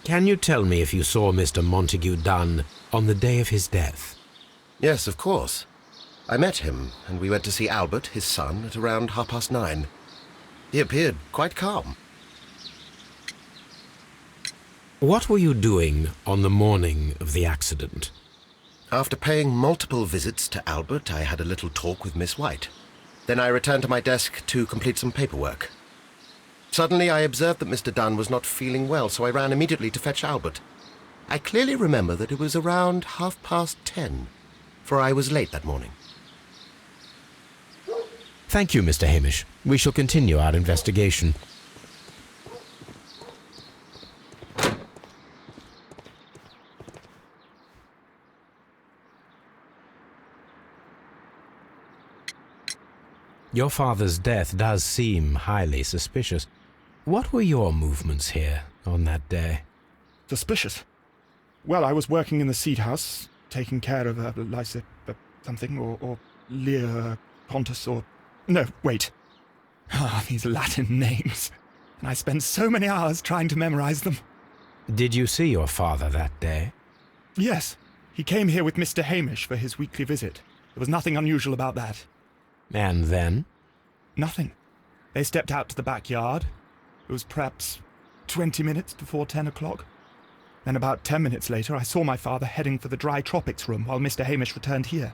Can you tell me if you saw Mr. Montague Dunn on the day of his death? Yes, of course. I met him, and we went to see Albert, his son, at around 9:30. He appeared quite calm. What were you doing on the morning of the accident? After paying multiple visits to Albert, I had a little talk with Miss White. Then I returned to my desk to complete some paperwork. Suddenly I observed that Mr. Dunn was not feeling well, so I ran immediately to fetch Albert. I clearly remember that it was around 10:30, for I was late that morning. Thank you, Mr. Hamish. We shall continue our investigation. Your father's death does seem highly suspicious. What were your movements here on that day? Suspicious? Well, I was working in the seed house, taking care of Lysa something, or Lear Pontus, or... No, wait. These Latin names. And I spent so many hours trying to memorize them. Did you see your father that day? Yes. He came here with Mr. Hamish for his weekly visit. There was nothing unusual about that. And then? Nothing. They stepped out to the backyard. It was perhaps 20 minutes before 10 o'clock. Then about 10 minutes later, I saw my father heading for the dry tropics room while Mr. Hamish returned here.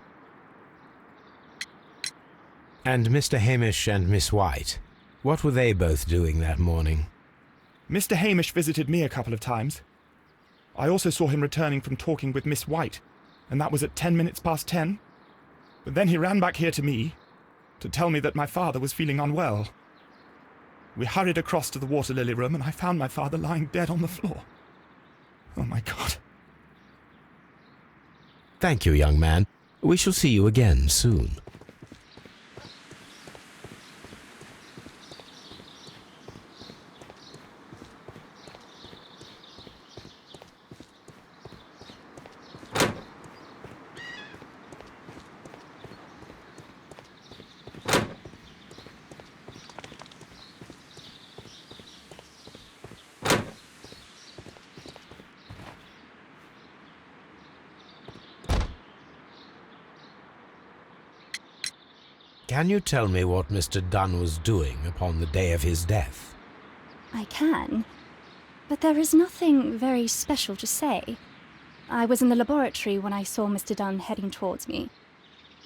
And Mr. Hamish and Miss White, what were they both doing that morning? Mr. Hamish visited me a couple of times. I also saw him returning from talking with Miss White, and that was at 10 minutes past 10. But then he ran back here to me to tell me that my father was feeling unwell. We hurried across to the water lily room, and I found my father lying dead on the floor. Oh, my God. Thank you, young man. We shall see you again soon. Can you tell me what Mr. Dunn was doing upon the day of his death? I can, but there is nothing very special to say. I was in the laboratory when I saw Mr. Dunn heading towards me.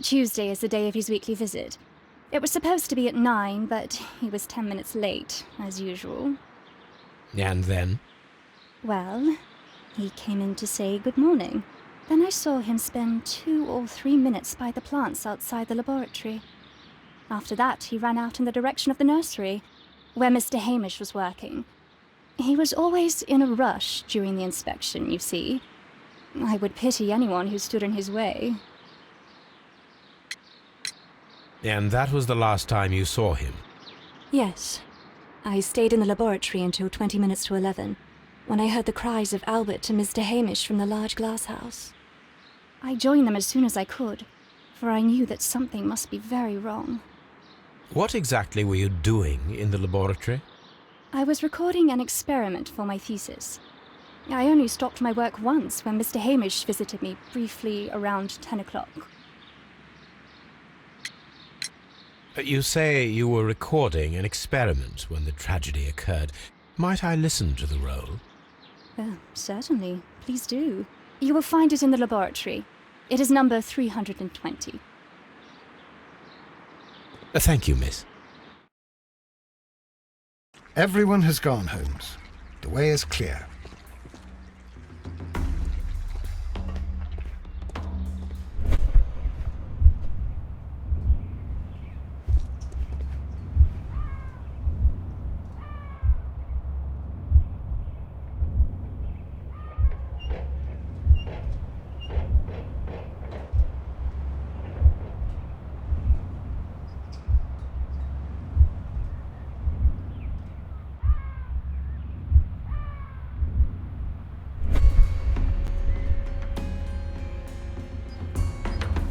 Tuesday is the day of his weekly visit. It was supposed to be at 9, but he was 10 minutes late, as usual. And then? Well, he came in to say good morning. Then I saw him spend 2 or 3 minutes by the plants outside the laboratory. After that, he ran out in the direction of the nursery, where Mr. Hamish was working. He was always in a rush during the inspection, you see. I would pity anyone who stood in his way. And that was the last time you saw him? Yes. I stayed in the laboratory until 20 minutes to 11, when I heard the cries of Albert and Mr. Hamish from the large glass house. I joined them as soon as I could, for I knew that something must be very wrong. What exactly were you doing in the laboratory? I was recording an experiment for my thesis. I only stopped my work once when Mr. Hamish visited me briefly around 10 o'clock. You say you were recording an experiment when the tragedy occurred. Might I listen to the roll? Certainly. Please do. You will find it in the laboratory. It is number 320. Thank you, miss. Everyone has gone, Holmes. The way is clear.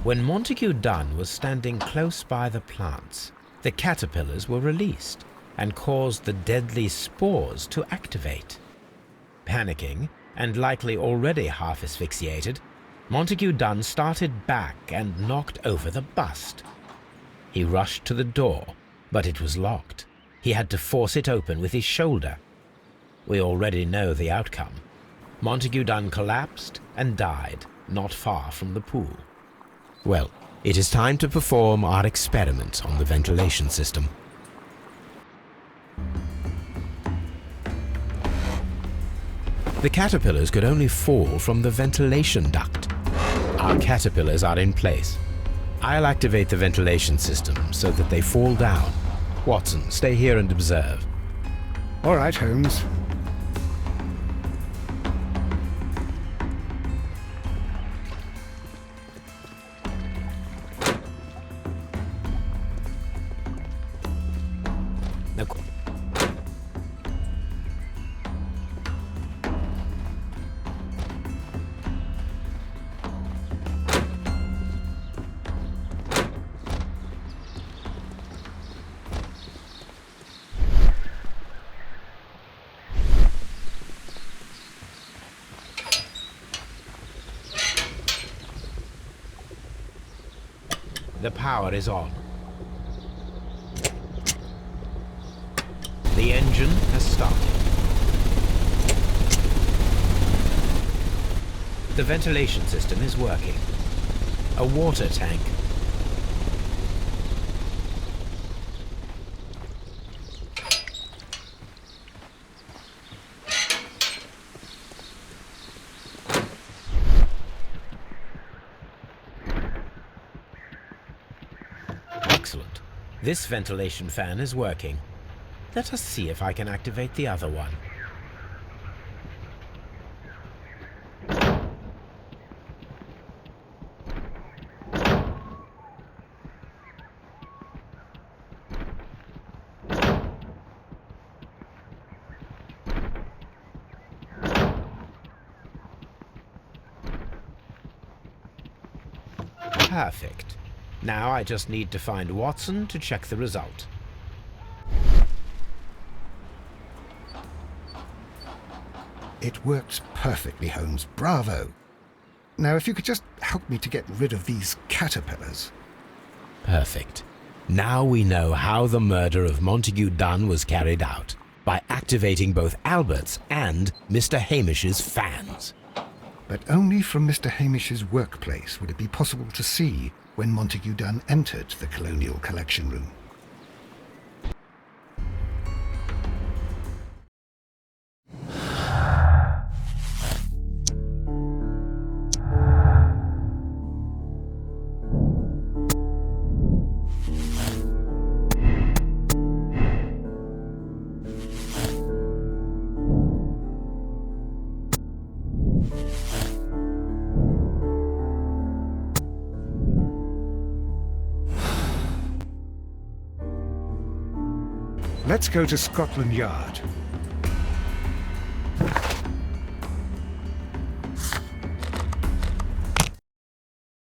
When Montague Dunn was standing close by the plants, the caterpillars were released and caused the deadly spores to activate. Panicking, and likely already half asphyxiated, Montague Dunn started back and knocked over the bust. He rushed to the door, but it was locked. He had to force it open with his shoulder. We already know the outcome. Montague Dunn collapsed and died not far from the pool. Well, it is time to perform our experiment on the ventilation system. The caterpillars could only fall from the ventilation duct. Our caterpillars are in place. I'll activate the ventilation system so that they fall down. Watson, stay here and observe. All right, Holmes. Now, the power is on. The engine has started. The ventilation system is working. A water tank. Excellent. This ventilation fan is working. Let us see if I can activate the other one. Perfect. Now I just need to find Watson to check the result. It works perfectly, Holmes. Bravo. Now, if you could just help me to get rid of these caterpillars. Perfect. Now we know how the murder of Montague Dunn was carried out, by activating both Albert's and Mr. Hamish's fans. But only from Mr. Hamish's workplace would it be possible to see when Montague Dunn entered the Colonial Collection Room. Let's go to Scotland Yard.